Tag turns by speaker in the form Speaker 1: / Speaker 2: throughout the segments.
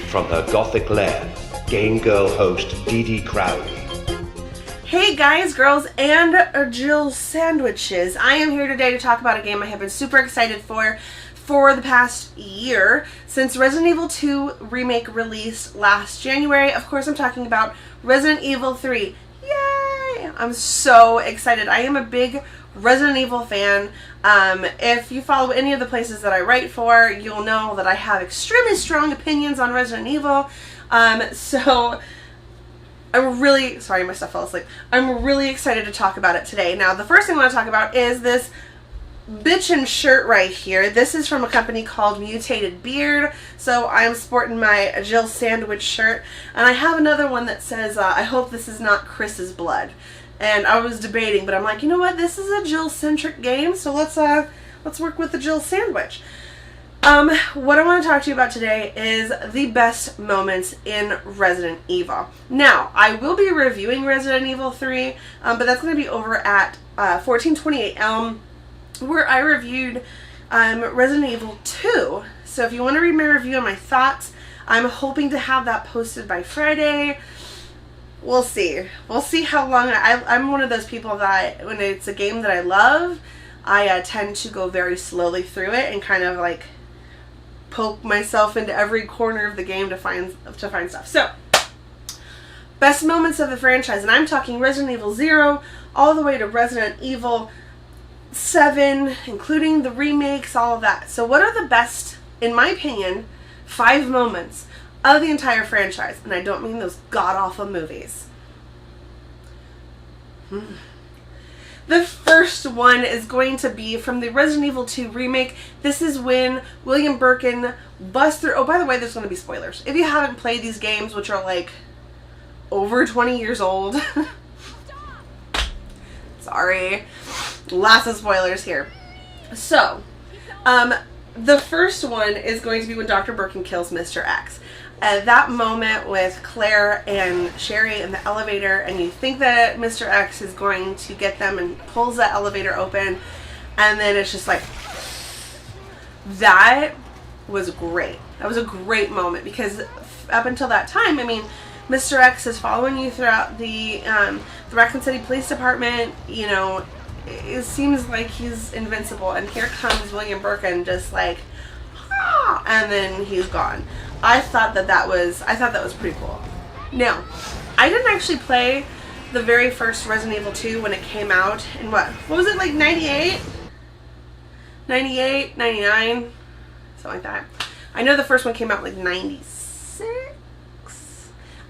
Speaker 1: From her gothic lair, game girl host Dee Dee Crowley.
Speaker 2: Hey guys, girls, and Jill sandwiches. I am here today to talk about a game I have been super excited for the past year, since Resident Evil 2 Remake released last January. Of course, I'm talking about Resident Evil 3. Yay! I'm so excited. I am a big Resident Evil fan. If you follow any of the places that I write for, you'll know that I have extremely strong opinions on Resident Evil. So I'm really, sorry, my stuff fell asleep. I'm really excited to talk about it today. Now, the first thing I want to talk about is this bitchin' shirt right here. This is from a company called Mutated Beard. So I'm sporting my Jill sandwich shirt. And I have another one that says, I hope this is not Chris's blood. And I was debating, but I'm like, you know what? This is a Jill-centric game, so let's work with the Jill sandwich. What I want to talk to you about today is the best moments in Resident Evil. Now, I will be reviewing Resident Evil 3, but that's going to be over at 1428 Elm, where I reviewed Resident Evil 2. So if you want to read my review and my thoughts, I'm hoping to have that posted by Friday. We'll see. We'll see how long. I'm one of those people that when it's a game that I love, I tend to go very slowly through it and kind of like poke myself into every corner of the game to find stuff. So, best moments of the franchise, and I'm talking Resident Evil 0 all the way to Resident Evil 7, including the remakes, all of that. So what are the best, in my opinion, 5 moments of the entire franchise? And I don't mean those god-awful movies. The first one is going to be from the Resident Evil 2 remake. This is when William Birkin busts through. Oh, by the way, there's going to be spoilers. If you haven't played these games, which are like over 20 years old, sorry, lots of spoilers here. So, the first one is going to be when Dr. Birkin kills Mr. X. That moment with Claire and Sherry in the elevator, and you think that Mr. X is going to get them and pulls that elevator open, and then it's just like, that was great. That was a great moment, because up until that time, I mean, Mr. X is following you throughout the Raccoon City Police Department. You know, it seems like he's invincible, and here comes William Birkin just like, ah, and then he's gone. I thought that was pretty cool. Now, I didn't actually play the very first Resident Evil 2 when it came out in what was it, like 98? 98, 99, something like that. I know the first one came out like 96.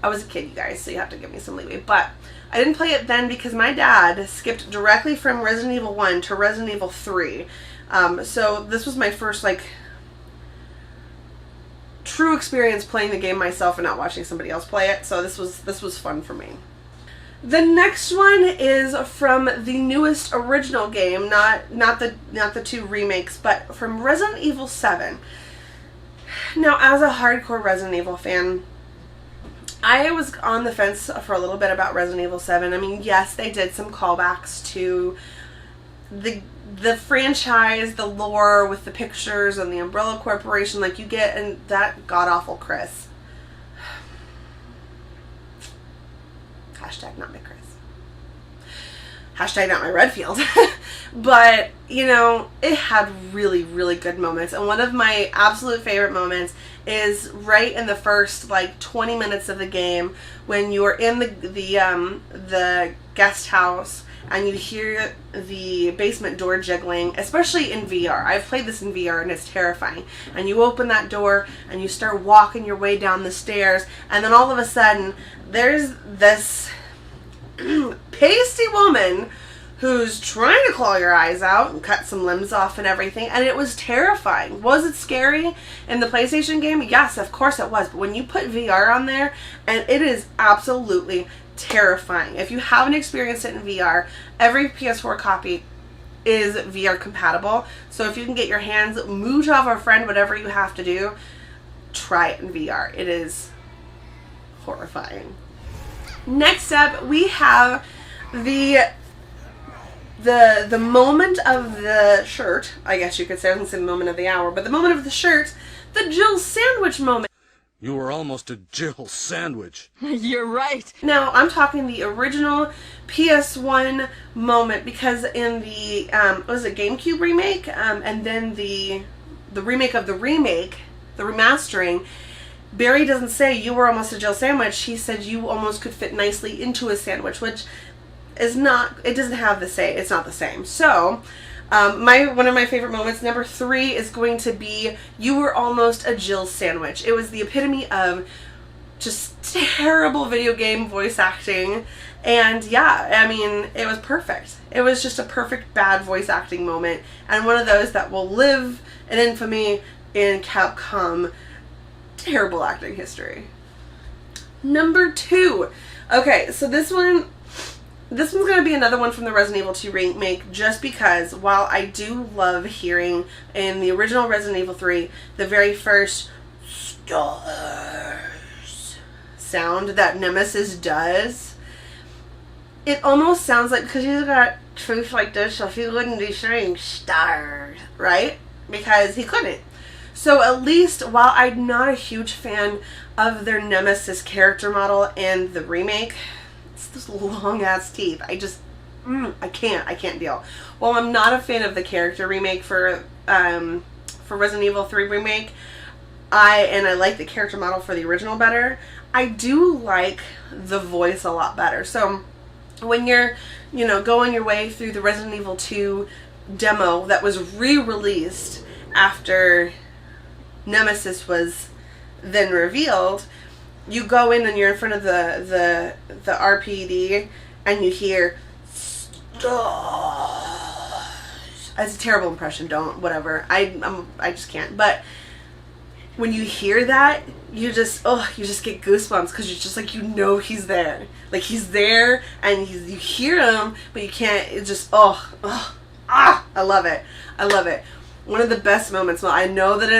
Speaker 2: I was a kid, you guys, so you have to give me some leeway. But I didn't play it then because my dad skipped directly from Resident Evil 1 to Resident Evil 3. So this was my first, like, true experience playing the game myself and not watching somebody else play it. So this was fun for me. The next one is from the newest original game, not the 2 remakes, but from Resident Evil 7. Now, as a hardcore Resident Evil fan, I was on the fence for a little bit about Resident Evil 7. I mean, yes, they did some callbacks to the franchise, the lore with the pictures and the Umbrella Corporation, like you get in that god-awful Chris. Hashtag not my Chris. Hashtag not my Redfield. But, you know, it had really, really good moments. And one of my absolute favorite moments is right in the first, like, 20 minutes of the game when you're in the guest house and you hear the basement door jiggling, especially in VR. I've played this in VR and it's terrifying. And you open that door and you start walking your way down the stairs, and then all of a sudden there's this pasty woman who's trying to claw your eyes out and cut some limbs off and everything, and it was terrifying. Was it scary in the PlayStation game? Yes, of course it was. But when you put VR on there, and it is absolutely terrifying. If you haven't experienced it in VR, every PS4 copy is VR compatible. So if you can get your hands, mooch off a friend, whatever you have to do, try it in VR. It is horrifying. Next up, we have the moment of the shirt. I guess you could say, I was going to say the moment of the hour, but the moment of the shirt, the Jill sandwich moment.
Speaker 3: You were almost a Jill sandwich.
Speaker 4: You're right.
Speaker 2: Now, I'm talking the original PS1 moment, because in the, was it GameCube remake? And then the remake of the remake, the remastering, Barry doesn't say you were almost a Jill sandwich. He said you almost could fit nicely into a sandwich, which is not, it doesn't have the same, it's not the same. So, one of my favorite moments, number 3, is going to be you were almost a Jill sandwich. It was the epitome of just terrible video game voice acting. And yeah, I mean, it was perfect. It was just a perfect bad voice acting moment. And one of those that will live in infamy in Capcom terrible acting history. Number 2. Okay, so this one's going to be another one from the Resident Evil 2 remake, just because while I do love hearing in the original Resident Evil 3 the very first stars sound that Nemesis does, it almost sounds like, because he's got truth like this, so he wouldn't be saying stars, right? Because he couldn't. So at least, while I'm not a huge fan of their Nemesis character model in the remake, it's those long ass teeth. I just, I can't deal. While I'm not a fan of the character remake for Resident Evil 3 remake, I like the character model for the original better, I do like the voice a lot better. So when you're, going your way through the Resident Evil 2 demo that was re-released after Nemesis was then revealed, you go in and you're in front of the RPD and you hear stars. It's a terrible impression, don't, whatever. I just can't. But when you hear that, you just get goosebumps, because you're just like, he's there. Like, he's there and you hear him, but you can't, it's just, I love it. I love it. One of the best moments, well, I know that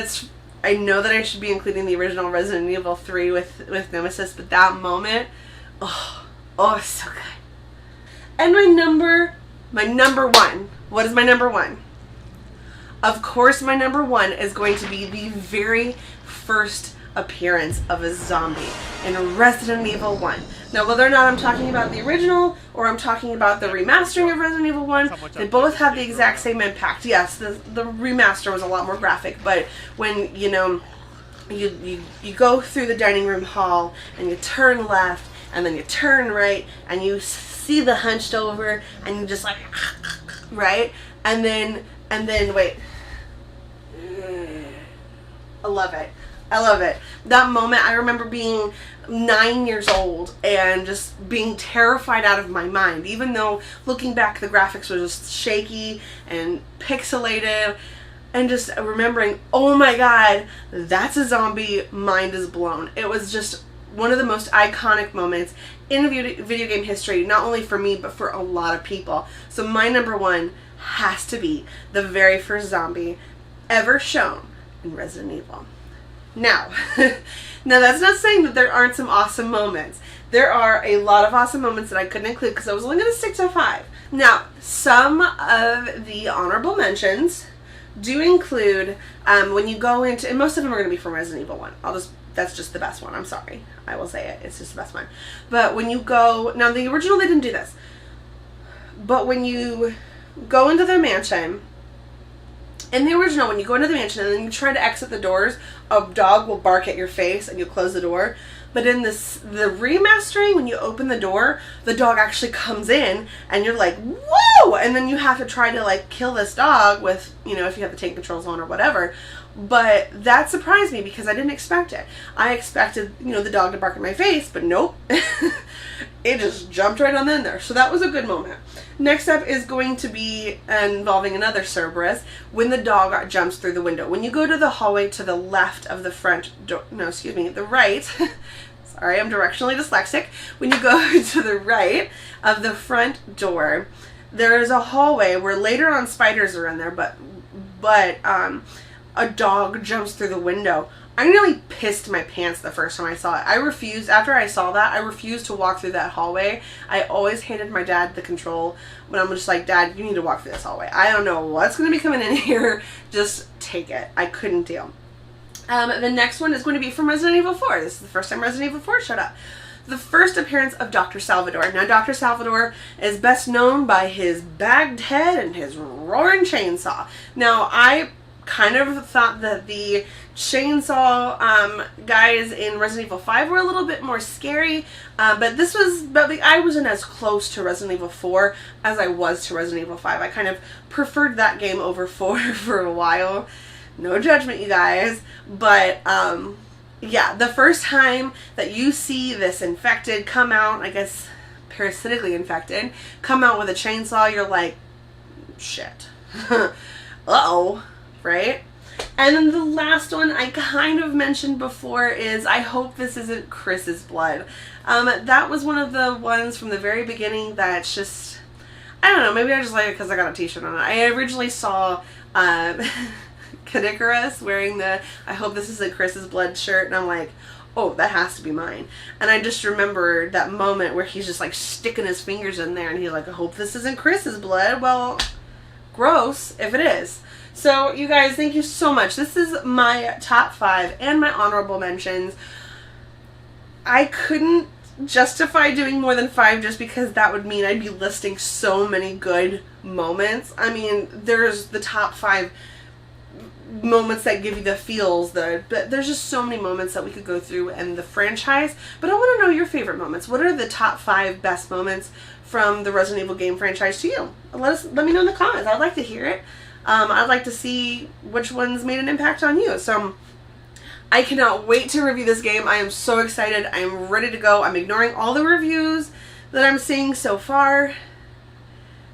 Speaker 2: I should be including the original Resident Evil 3 with Nemesis, but that moment, it's so good. And my number 1. What is my number 1? Of course, my number 1 is going to be the very first appearance of a zombie in Resident Evil 1. Now, whether or not I'm talking about the original or I'm talking about the remastering of Resident Evil 1, they both have the exact same impact. Yes, the remaster was a lot more graphic, but when, you go through the dining room hall and you turn left and then you turn right and you see the hunched over and you just like, right? And then wait. I love it. I love it. That moment, I remember being 9 years old and just being terrified out of my mind. Even though, looking back, the graphics were just shaky and pixelated, and just remembering, oh my god, that's a zombie, mind is blown. It was just one of the most iconic moments in video game history, not only for me, but for a lot of people. So my number 1 has to be the very first zombie ever shown in Resident Evil. Now that's not saying that there aren't some awesome moments. There are a lot of awesome moments that I couldn't include because I was only going to stick to 5. Now, some of the honorable mentions do include when you go into, and most of them are going to be from Resident Evil 1. That's just the best one. I'm sorry. I will say it. It's just the best one. But when you go, now the original, they didn't do this. But when you go into the mansion, in the original, when you go into the mansion and then you try to exit the doors, a dog will bark at your face and you close the door. But in the remastering, when you open the door, the dog actually comes in and you're like, whoa! And then you have to try to like kill this dog with, if you have the tank controls on or whatever. But that surprised me because I didn't expect it. I expected, the dog to bark at my face, but nope. It just jumped right on in there. So that was a good moment. Next up is going to be involving another Cerberus, when the dog jumps through the window. When you go to the hallway to the left of the front door, the right. Sorry, I'm directionally dyslexic. When you go to the right of the front door, there is a hallway where later on spiders are in there, but a dog jumps through the window. I nearly pissed my pants the first time I saw it. After I saw that, I refused to walk through that hallway. I always handed my dad the control when I'm just like, Dad, you need to walk through this hallway. I don't know what's going to be coming in here. Just take it. I couldn't deal. The next one is going to be from Resident Evil 4. This is the first time Resident Evil 4 showed up. The first appearance of Dr. Salvador. Now, Dr. Salvador is best known by his bagged head and his roaring chainsaw. Now, I kind of thought that the chainsaw guys in Resident Evil 5 were a little bit more scary, but I wasn't as close to Resident Evil 4 as I was to Resident Evil 5. I kind of preferred that game over 4 for a while. No judgment, you guys, but yeah, the first time that you see this infected come out, I guess parasitically infected, come out with a chainsaw, you're like, shit. Uh-oh, right? And then the last one I kind of mentioned before is, I hope this isn't Chris's blood. That was one of the ones from the very beginning that's just, I don't know, maybe I just like it because I got a t-shirt on it. I originally saw Cadicarus wearing the I hope this isn't Chris's blood shirt, and I'm like, oh, that has to be mine. And I just remember that moment where he's just like sticking his fingers in there and he's like, I hope this isn't Chris's blood. Well, gross if it is. So you guys, thank you so much. This is my top 5 and my honorable mentions. I couldn't justify doing more than 5 just because that would mean I'd be listing so many good moments. I mean, there's the top 5 moments that give you the feels, but there's just so many moments that we could go through in the franchise. But I want to know your favorite moments. What are the top 5 best moments from the Resident Evil game franchise to you? Let me know in the comments. I'd like to hear it. I'd like to see which ones made an impact on you. So I cannot wait to review this game. I am so excited. I am ready to go. I'm ignoring all the reviews that I'm seeing so far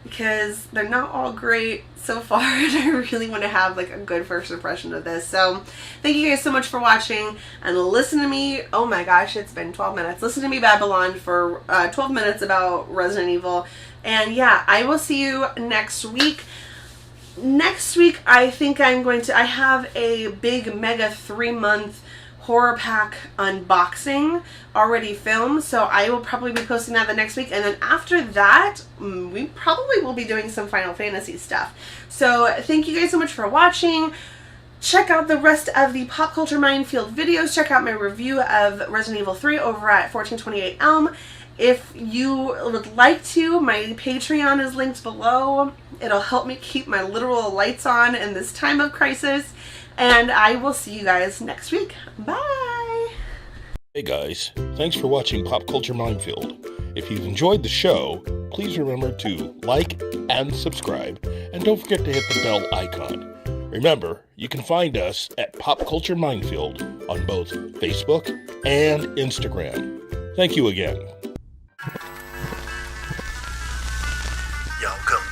Speaker 2: because they're not all great so far, and I really want to have like a good first impression of this. So thank you guys so much for watching, and listen to me, oh my gosh, it's been 12 minutes. Listen to me Babylon for 12 minutes about Resident Evil. And yeah, I will see you next week. Next week, I think I have a big mega 3-month horror pack unboxing already filmed, so I will probably be posting that the next week, and then after that we probably will be doing some Final Fantasy stuff. So thank you guys so much for watching. Check out the rest of the Pop Culture Minefield videos. Check out my review of Resident Evil 3 over at 1428 Elm. If you would like to, my Patreon is linked below. It'll help me keep my literal lights on in this time of crisis. And I will see you guys next week. Bye!
Speaker 4: Hey guys, thanks for watching Pop Culture Minefield. If you've enjoyed the show, please remember to like and subscribe, and don't forget to hit the bell icon. Remember, you can find us at Pop Culture Minefield on both Facebook and Instagram. Thank you again.
Speaker 1: Y'all come